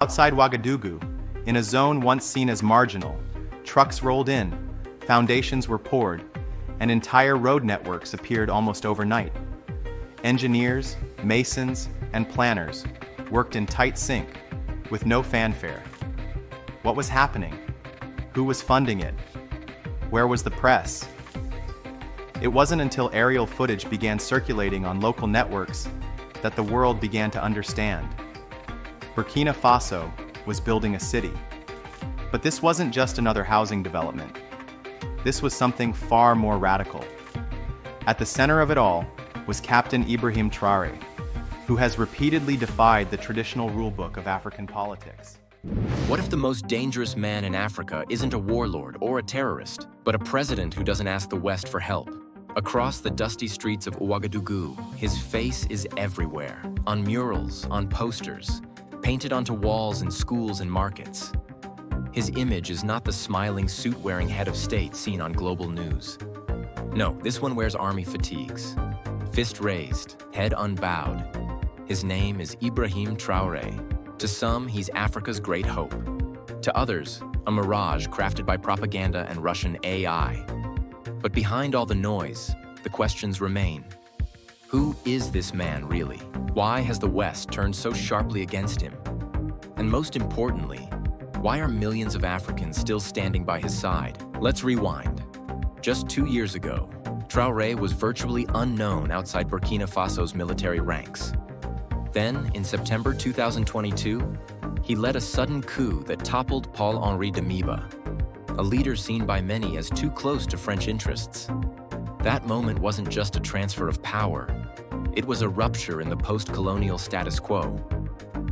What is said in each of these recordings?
Outside Ouagadougou, in a zone once seen as marginal, trucks rolled in, foundations were poured, and entire road networks appeared almost overnight. Engineers, masons, and planners worked in tight sync, with no fanfare. What was happening? Who was funding it? Where was the press? It wasn't until aerial footage began circulating on local networks that the world began to understand. Burkina Faso was building a city. But this wasn't just another housing development. This was something far more radical. At the center of it all was Captain Ibrahim Traoré, who has repeatedly defied the traditional rulebook of African politics. What if the most dangerous man in Africa isn't a warlord or a terrorist, but a president who doesn't ask the West for help? Across the dusty streets of Ouagadougou, his face is everywhere, on murals, on posters, painted onto walls in schools and markets. His image is not the smiling, suit-wearing head of state seen on global news. No, this one wears army fatigues. Fist raised, head unbowed. His name is Ibrahim Traoré. To some, he's Africa's great hope. To others, a mirage crafted by propaganda and Russian AI. But behind all the noise, the questions remain. Who is this man really? Why has the West turned so sharply against him? And most importantly, why are millions of Africans still standing by his side? Let's rewind. Just 2 years ago, Traoré was virtually unknown outside Burkina Faso's military ranks. Then, in September 2022, he led a sudden coup that toppled Paul-Henri Damiba, a leader seen by many as too close to French interests. That moment wasn't just a transfer of power. It was a rupture in the post-colonial status quo.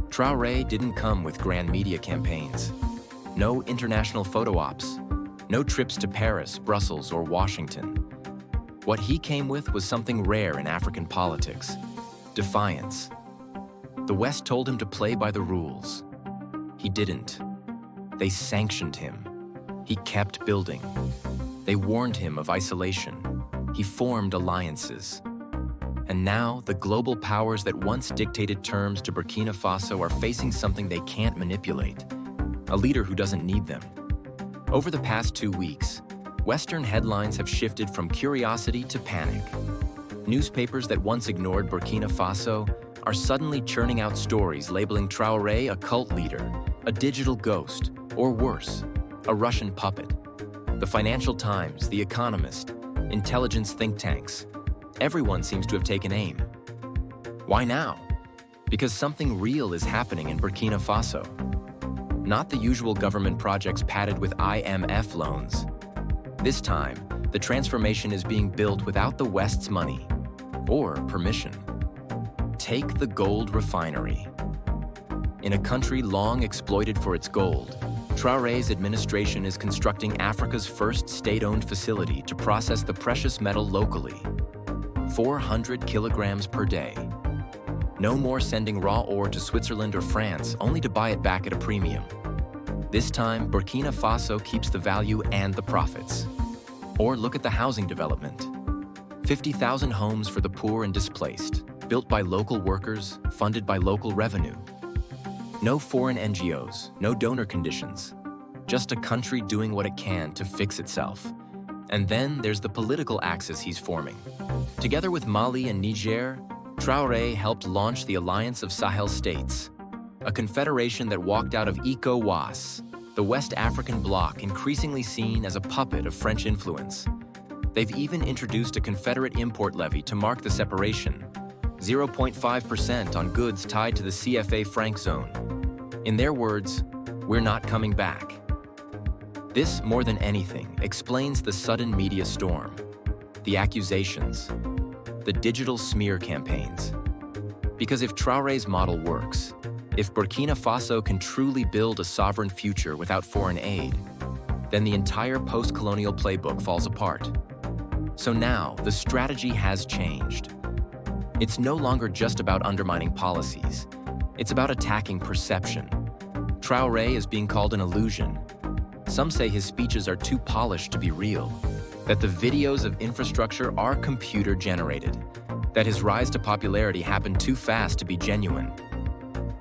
Traoré didn't come with grand media campaigns. No international photo ops. No trips to Paris, Brussels, or Washington. What he came with was something rare in African politics: defiance. The West told him to play by the rules. He didn't. They sanctioned him. He kept building. They warned him of isolation. He formed alliances. And now, the global powers that once dictated terms to Burkina Faso are facing something they can't manipulate: a leader who doesn't need them. Over the past 2 weeks, Western headlines have shifted from curiosity to panic. Newspapers that once ignored Burkina Faso are suddenly churning out stories labeling Traoré a cult leader, a digital ghost, or worse, a Russian puppet. The Financial Times, The Economist, intelligence think tanks, everyone seems to have taken aim. Why now? Because something real is happening in Burkina Faso. Not the usual government projects padded with IMF loans. This time, the transformation is being built without the West's money or permission. Take the gold refinery. In a country long exploited for its gold, Traoré's administration is constructing Africa's first state-owned facility to process the precious metal locally. 400 kilograms per day. No more sending raw ore to Switzerland or France only to buy it back at a premium. This time, Burkina Faso keeps the value and the profits. Or look at the housing development. 50,000 homes for the poor and displaced, built by local workers, funded by local revenue. No foreign NGOs, no donor conditions. Just a country doing what it can to fix itself. And then there's the political axis he's forming. Together with Mali and Niger, Traoré helped launch the Alliance of Sahel States, a confederation that walked out of ECOWAS, the West African bloc increasingly seen as a puppet of French influence. They've even introduced a Confederate import levy to mark the separation, 0.5% on goods tied to the CFA franc zone. In their words, "We're not coming back." This, more than anything, explains the sudden media storm, the accusations, the digital smear campaigns. Because if Traoré's model works, if Burkina Faso can truly build a sovereign future without foreign aid, then the entire post-colonial playbook falls apart. So now, the strategy has changed. It's no longer just about undermining policies. It's about attacking perception. Traoré is being called an illusion. Some say his speeches are too polished to be real, that the videos of infrastructure are computer-generated, that his rise to popularity happened too fast to be genuine.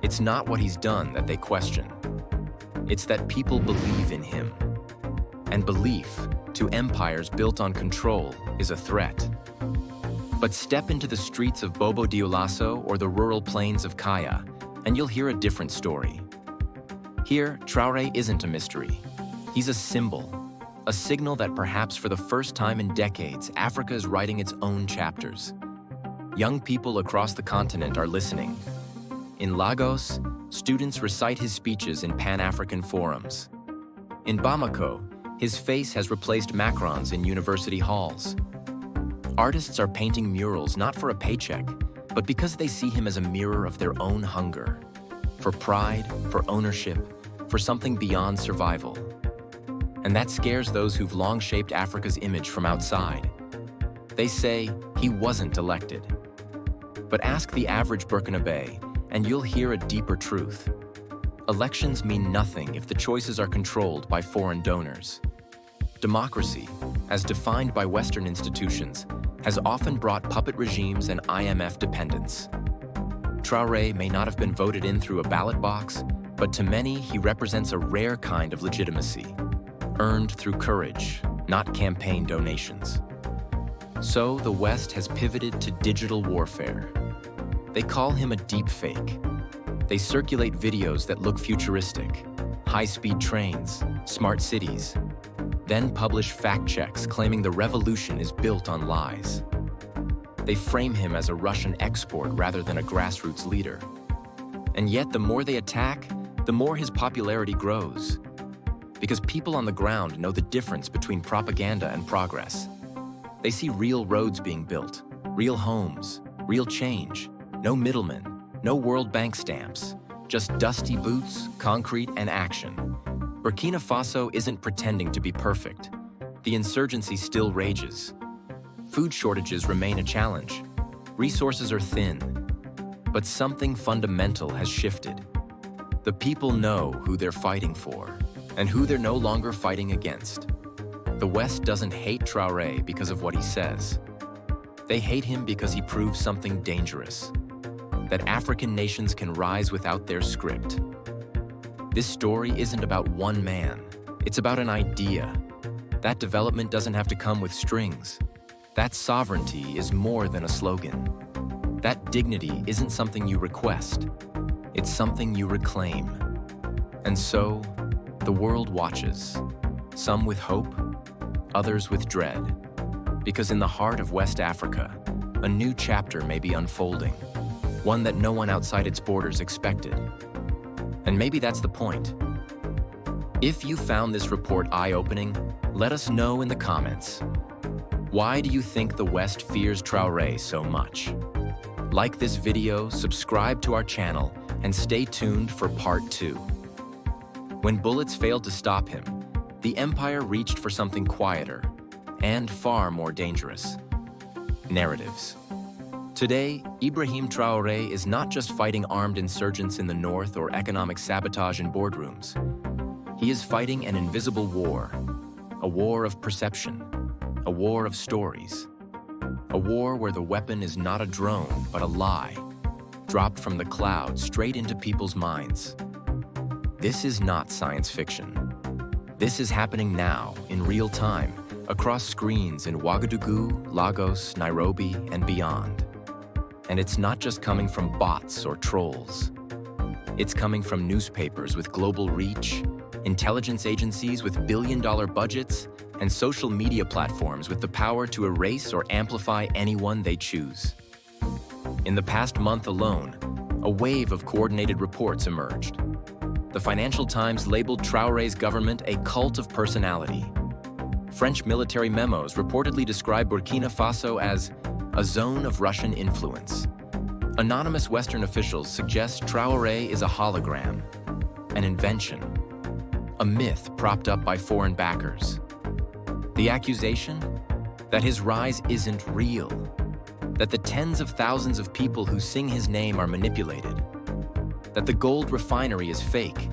It's not what he's done that they question. It's that people believe in him. And belief, to empires built on control, is a threat. But step into the streets of Bobo Dioulasso or the rural plains of Kaya, and you'll hear a different story. Here, Traoré isn't a mystery. He's a symbol, a signal that perhaps for the first time in decades, Africa is writing its own chapters. Young people across the continent are listening. In Lagos, students recite his speeches in Pan-African forums. In Bamako, his face has replaced Macron's in university halls. Artists are painting murals not for a paycheck, but because they see him as a mirror of their own hunger. For pride, for ownership, for something beyond survival. And that scares those who've long shaped Africa's image from outside. They say he wasn't elected. But ask the average Burkinabe, and you'll hear a deeper truth. Elections mean nothing if the choices are controlled by foreign donors. Democracy, as defined by Western institutions, has often brought puppet regimes and IMF dependence. Traoré may not have been voted in through a ballot box, but to many he represents a rare kind of legitimacy, earned through courage, not campaign donations. So the West has pivoted to digital warfare. They call him a deep fake. They circulate videos that look futuristic, high-speed trains, smart cities, then publish fact checks claiming the revolution is built on lies. They frame him as a Russian export rather than a grassroots leader. And yet the more they attack, the more his popularity grows. Because people on the ground know the difference between propaganda and progress. They see real roads being built, real homes, real change, no middlemen, no World Bank stamps, just dusty boots, concrete, and action. Burkina Faso isn't pretending to be perfect. The insurgency still rages. Food shortages remain a challenge. Resources are thin. But something fundamental has shifted. The people know who they're fighting for and who they're no longer fighting against. The West doesn't hate Traoré because of what he says. They hate him because he proves something dangerous, that African nations can rise without their script. This story isn't about one man, it's about an idea. That development doesn't have to come with strings. That sovereignty is more than a slogan. That dignity isn't something you request, it's something you reclaim. And so, the world watches, some with hope, others with dread. Because in the heart of West Africa, a new chapter may be unfolding, one that no one outside its borders expected. And maybe that's the point. If you found this report eye-opening, let us know in the comments. Why do you think the West fears Traoré so much? Like this video, subscribe to our channel, and stay tuned for part 2. When bullets failed to stop him, the empire reached for something quieter and far more dangerous: narratives. Today, Ibrahim Traoré is not just fighting armed insurgents in the north or economic sabotage in boardrooms. He is fighting an invisible war, a war of perception, a war of stories, a war where the weapon is not a drone but a lie, dropped from the clouds straight into people's minds. This is not science fiction. This is happening now, in real time, across screens in Ouagadougou, Lagos, Nairobi, and beyond. And it's not just coming from bots or trolls. It's coming from newspapers with global reach, intelligence agencies with billion-dollar budgets, and social media platforms with the power to erase or amplify anyone they choose. In the past month alone, a wave of coordinated reports emerged. The Financial Times labeled Traoré's government a cult of personality. French military memos reportedly describe Burkina Faso as a zone of Russian influence. Anonymous Western officials suggest Traoré is a hologram, an invention, a myth propped up by foreign backers. The accusation? That his rise isn't real, that the tens of thousands of people who sing his name are manipulated, that the gold refinery is fake,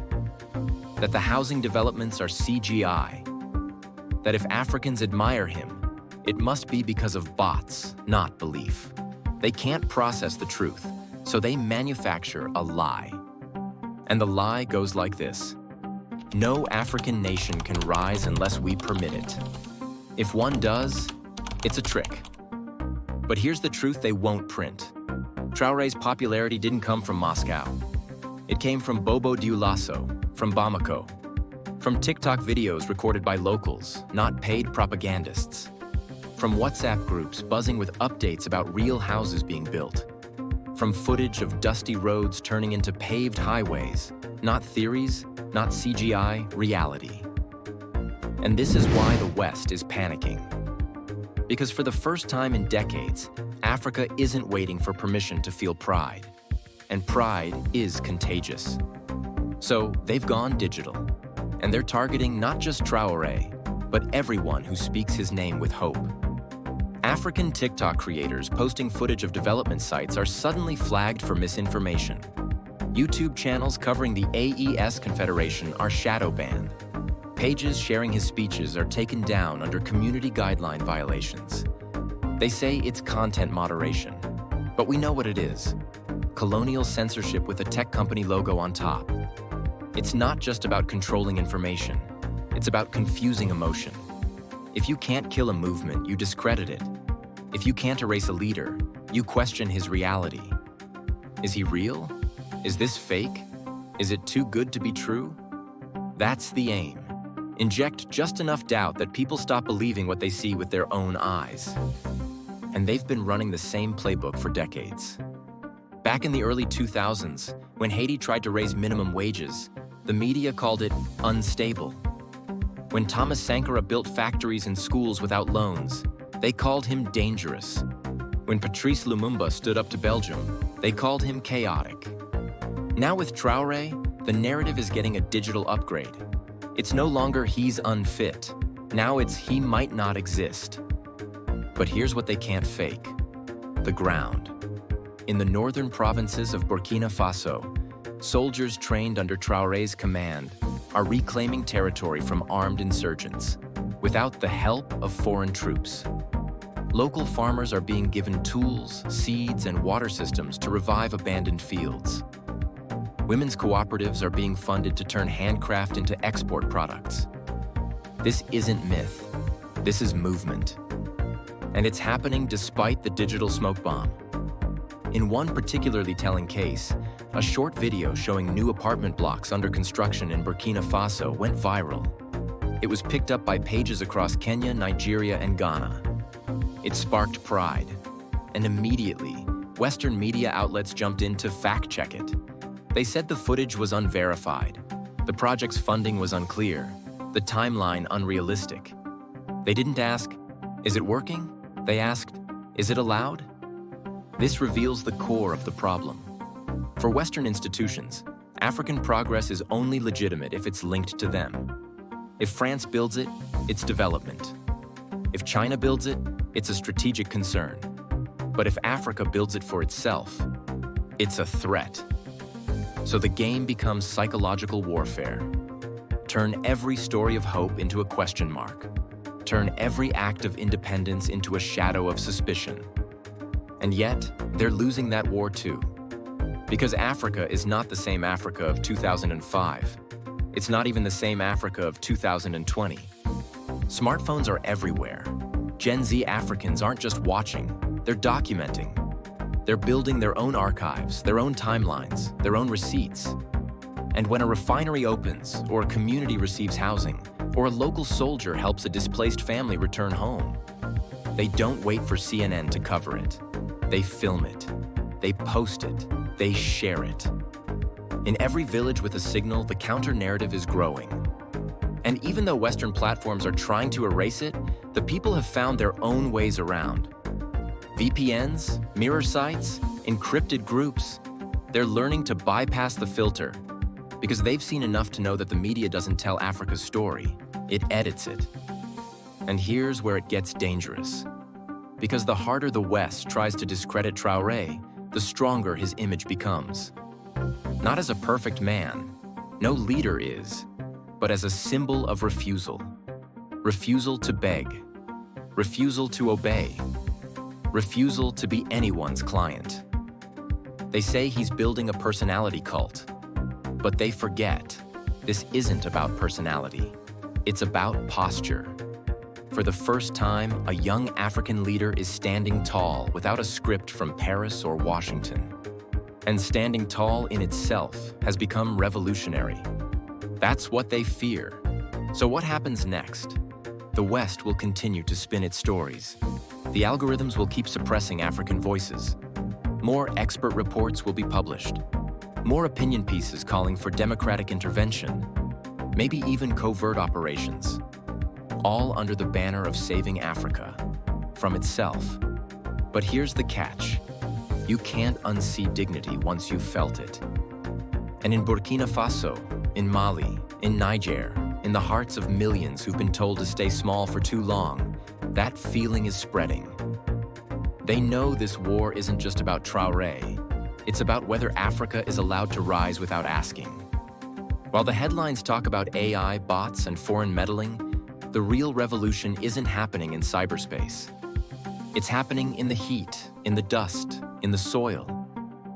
that the housing developments are CGI, that if Africans admire him, it must be because of bots, not belief. They can't process the truth, so they manufacture a lie. And the lie goes like this: no African nation can rise unless we permit it. If one does, it's a trick. But here's the truth they won't print. Traoré's popularity didn't come from Moscow. It came from Bobo Dioulasso, from Bamako, from TikTok videos recorded by locals, not paid propagandists, from WhatsApp groups buzzing with updates about real houses being built, from footage of dusty roads turning into paved highways, not theories, not CGI, reality. And this is why the West is panicking. Because for the first time in decades, Africa isn't waiting for permission to feel pride. And pride is contagious. So they've gone digital. And they're targeting not just Traoré, but everyone who speaks his name with hope. African TikTok creators posting footage of development sites are suddenly flagged for misinformation. YouTube channels covering the AES Confederation are shadow banned. Pages sharing his speeches are taken down under community guideline violations. They say it's content moderation, but we know what it is: colonial censorship with a tech company logo on top. It's not just about controlling information, it's about confusing emotion. If you can't kill a movement, you discredit it. If you can't erase a leader, you question his reality. Is he real? Is this fake? Is it too good to be true? That's the aim. Inject just enough doubt that people stop believing what they see with their own eyes. And they've been running the same playbook for decades. Back in the early 2000s, when Haiti tried to raise minimum wages, the media called it unstable. When Thomas Sankara built factories and schools without loans, they called him dangerous. When Patrice Lumumba stood up to Belgium, they called him chaotic. Now with Traoré, the narrative is getting a digital upgrade. It's no longer he's unfit. Now it's he might not exist. But here's what they can't fake: the ground. In the northern provinces of Burkina Faso, soldiers trained under Traoré's command are reclaiming territory from armed insurgents without the help of foreign troops. Local farmers are being given tools, seeds, and water systems to revive abandoned fields. Women's cooperatives are being funded to turn handcraft into export products. This isn't myth. This is movement. And it's happening despite the digital smoke bomb. In one particularly telling case, a short video showing new apartment blocks under construction in Burkina Faso went viral. It was picked up by pages across Kenya, Nigeria, and Ghana. It sparked pride. And immediately, Western media outlets jumped in to fact-check it. They said the footage was unverified, the project's funding was unclear, the timeline unrealistic. They didn't ask, is it working? They asked, is it allowed? This reveals the core of the problem. For Western institutions, African progress is only legitimate if it's linked to them. If France builds it, it's development. If China builds it, it's a strategic concern. But if Africa builds it for itself, it's a threat. So the game becomes psychological warfare. Turn every story of hope into a question mark. Turn every act of independence into a shadow of suspicion. And yet, they're losing that war too. Because Africa is not the same Africa of 2005. It's not even the same Africa of 2020. Smartphones are everywhere. Gen Z Africans aren't just watching, they're documenting. They're building their own archives, their own timelines, their own receipts. And when a refinery opens, or a community receives housing, or a local soldier helps a displaced family return home, they don't wait for CNN to cover it. They film it. They post it. They share it. In every village with a signal, the counter-narrative is growing. And even though Western platforms are trying to erase it, the people have found their own ways around. VPNs, mirror sites, encrypted groups, they're learning to bypass the filter because they've seen enough to know that the media doesn't tell Africa's story, it edits it. And here's where it gets dangerous. Because the harder the West tries to discredit Traoré, the stronger his image becomes. Not as a perfect man, no leader is, but as a symbol of refusal. Refusal to beg, refusal to obey, refusal to be anyone's client. They say he's building a personality cult, But they forget, this isn't about personality. It's about posture. For the first time, a young African leader is standing tall without a script from Paris or Washington. And standing tall in itself has become revolutionary. That's what they fear. So what happens next? The West will continue to spin its stories. The algorithms will keep suppressing African voices. More expert reports will be published. More opinion pieces calling for democratic intervention. Maybe even covert operations. All under the banner of saving Africa from itself. But here's the catch. You can't unsee dignity once you've felt it. And in Burkina Faso, in Mali, in Niger, in the hearts of millions who've been told to stay small for too long, that feeling is spreading. They know this war isn't just about Traoré. It's about whether Africa is allowed to rise without asking. While the headlines talk about AI, bots, and foreign meddling, the real revolution isn't happening in cyberspace. It's happening in the heat, in the dust, in the soil.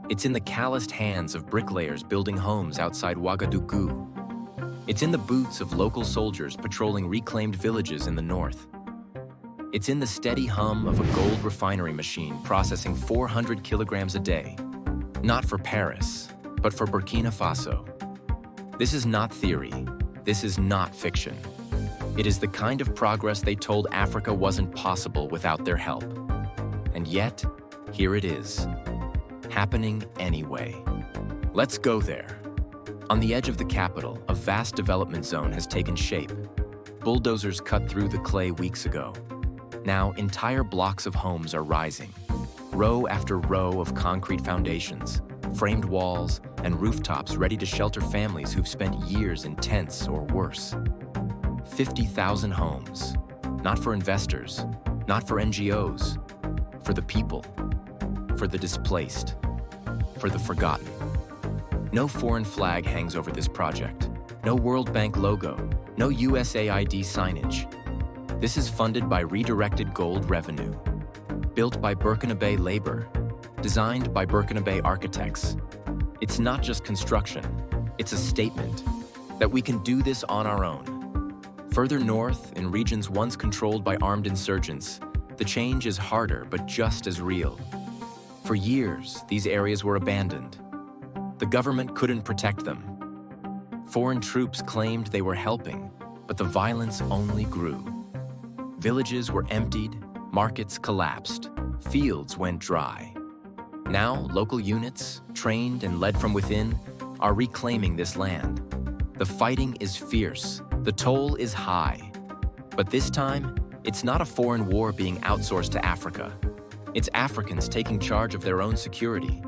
It's in the calloused hands of bricklayers building homes outside Ouagadougou. It's in the boots of local soldiers patrolling reclaimed villages in the north. It's in the steady hum of a gold refinery machine processing 400 kilograms a day. Not for Paris, but for Burkina Faso. This is not theory. This is not fiction. It is the kind of progress they told Africa wasn't possible without their help. And yet, here it is, happening anyway. Let's go there. On the edge of the capital, a vast development zone has taken shape. Bulldozers cut through the clay weeks ago. Now, entire blocks of homes are rising. Row after row of concrete foundations, framed walls, and rooftops ready to shelter families who've spent years in tents or worse. 50,000 homes, not for investors, not for NGOs, for the people, for the displaced, for the forgotten. No foreign flag hangs over this project, no World Bank logo, no USAID signage. This is funded by redirected gold revenue, built by Burkinabe labor, designed by Burkinabe architects. It's not just construction, it's a statement that we can do this on our own. Further north, in regions once controlled by armed insurgents, the change is harder but just as real. For years, these areas were abandoned. The government couldn't protect them. Foreign troops claimed they were helping, but the violence only grew. Villages were emptied, markets collapsed, fields went dry. Now, local units, trained and led from within, are reclaiming this land. The fighting is fierce, the toll is high. But this time, it's not a foreign war being outsourced to Africa. It's Africans taking charge of their own security.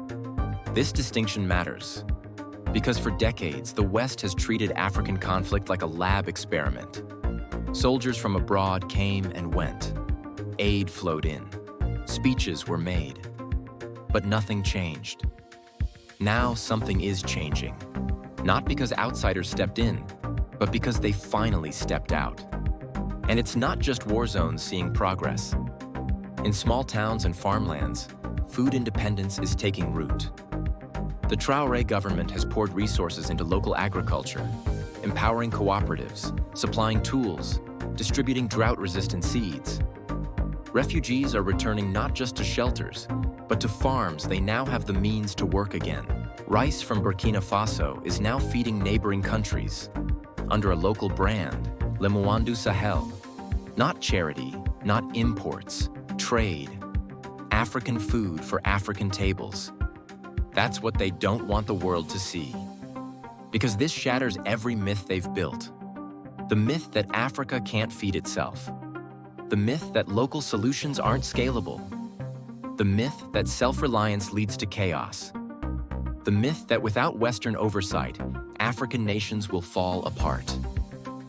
This distinction matters, because for decades, the West has treated African conflict like a lab experiment. Soldiers from abroad came and went. Aid flowed in. Speeches were made. But nothing changed. Now something is changing. Not because outsiders stepped in, but because they finally stepped out. And it's not just war zones seeing progress. In small towns and farmlands, food independence is taking root. The Traoré government has poured resources into local agriculture, empowering cooperatives, supplying tools, distributing drought-resistant seeds. Refugees are returning not just to shelters, but to farms they now have the means to work again. Rice from Burkina Faso is now feeding neighboring countries under a local brand, Le Mwandu Sahel. Not charity, not imports, trade. African food for African tables. That's what they don't want the world to see. Because this shatters every myth they've built. The myth that Africa can't feed itself. The myth that local solutions aren't scalable. The myth that self-reliance leads to chaos. The myth that without Western oversight, African nations will fall apart.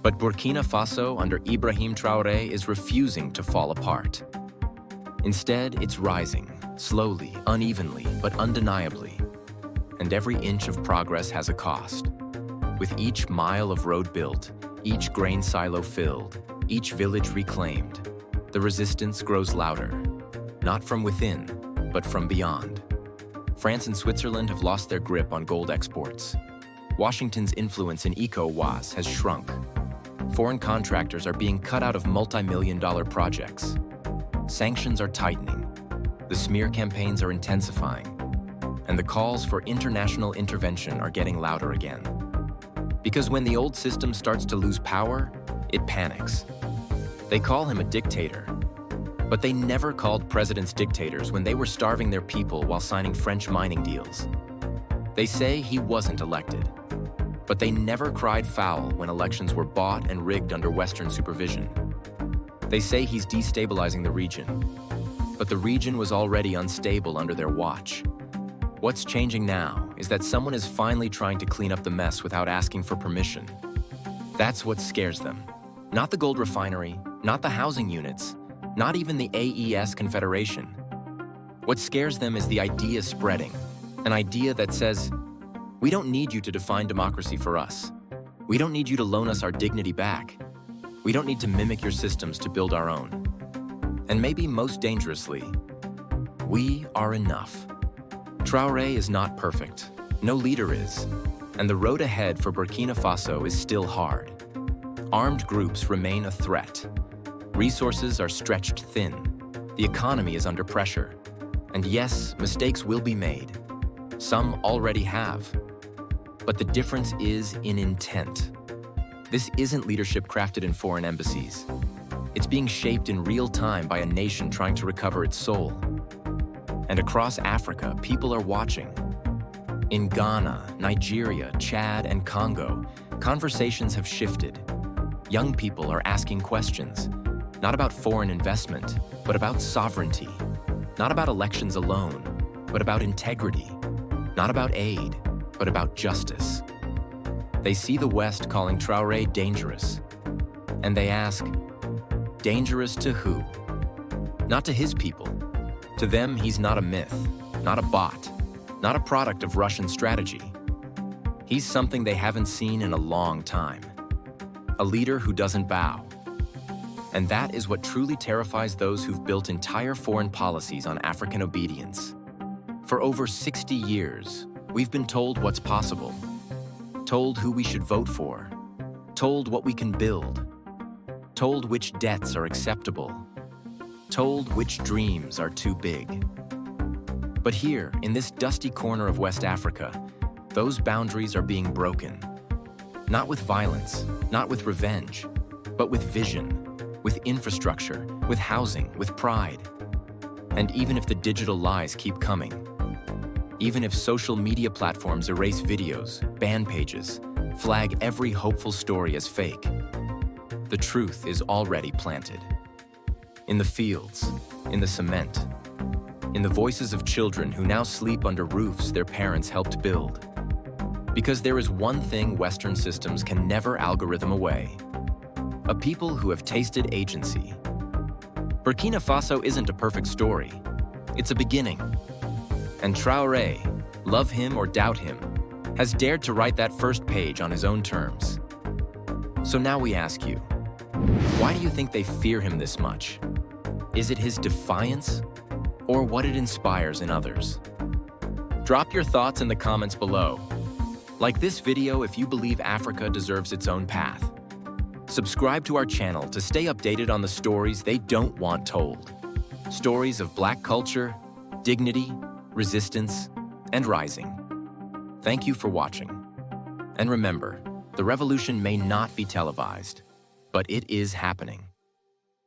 But Burkina Faso under Ibrahim Traoré is refusing to fall apart. Instead, it's rising, slowly, unevenly, but undeniably. And every inch of progress has a cost. With each mile of road built, each grain silo filled, each village reclaimed, the resistance grows louder. Not from within, but from beyond. France and Switzerland have lost their grip on gold exports. Washington's influence in ECOWAS has shrunk. Foreign contractors are being cut out of multi-million-dollar projects. Sanctions are tightening. The smear campaigns are intensifying. And the calls for international intervention are getting louder again. Because when the old system starts to lose power, it panics. They call him a dictator. But they never called presidents dictators when they were starving their people while signing French mining deals. They say he wasn't elected. But they never cried foul when elections were bought and rigged under Western supervision. They say he's destabilizing the region. But the region was already unstable under their watch. What's changing now is that someone is finally trying to clean up the mess without asking for permission. That's what scares them. Not the gold refinery, not the housing units, not even the AES Confederation. What scares them is the idea spreading, an idea that says, we don't need you to define democracy for us. We don't need you to loan us our dignity back. We don't need to mimic your systems to build our own. And maybe most dangerously, we are enough. Traoré is not perfect. No leader is. And the road ahead for Burkina Faso is still hard. Armed groups remain a threat. Resources are stretched thin. The economy is under pressure. And yes, mistakes will be made. Some already have. But the difference is in intent. This isn't leadership crafted in foreign embassies. It's being shaped in real time by a nation trying to recover its soul. And across Africa, people are watching. In Ghana, Nigeria, Chad, and Congo, conversations have shifted. Young people are asking questions, not about foreign investment, but about sovereignty. Not about elections alone, but about integrity. Not about aid, but about justice. They see the West calling Traoré dangerous. And they ask, dangerous to who? Not to his people. To them, he's not a myth, not a bot, not a product of Russian strategy. He's something they haven't seen in a long time. A leader who doesn't bow. And that is what truly terrifies those who've built entire foreign policies on African obedience. For over 60 years, we've been told what's possible, told who we should vote for, told what we can build, told which debts are acceptable, told which dreams are too big. But here, in this dusty corner of West Africa, those boundaries are being broken. Not with violence, not with revenge, but with vision, with infrastructure, with housing, with pride. And even if the digital lies keep coming, even if social media platforms erase videos, ban pages, flag every hopeful story as fake, the truth is already planted. In the fields, in the cement, in the voices of children who now sleep under roofs their parents helped build. Because there is one thing Western systems can never algorithm away: a people who have tasted agency. Burkina Faso isn't a perfect story. It's a beginning. And Traoré, love him or doubt him, has dared to write that first page on his own terms. So now we ask you, why do you think they fear him this much? Is it his defiance or what it inspires in others? Drop your thoughts in the comments below. Like this video if you believe Africa deserves its own path. Subscribe to our channel to stay updated on the stories they don't want told. Stories of Black culture, dignity, resistance, and rising. Thank you for watching. And remember, the revolution may not be televised, but it is happening.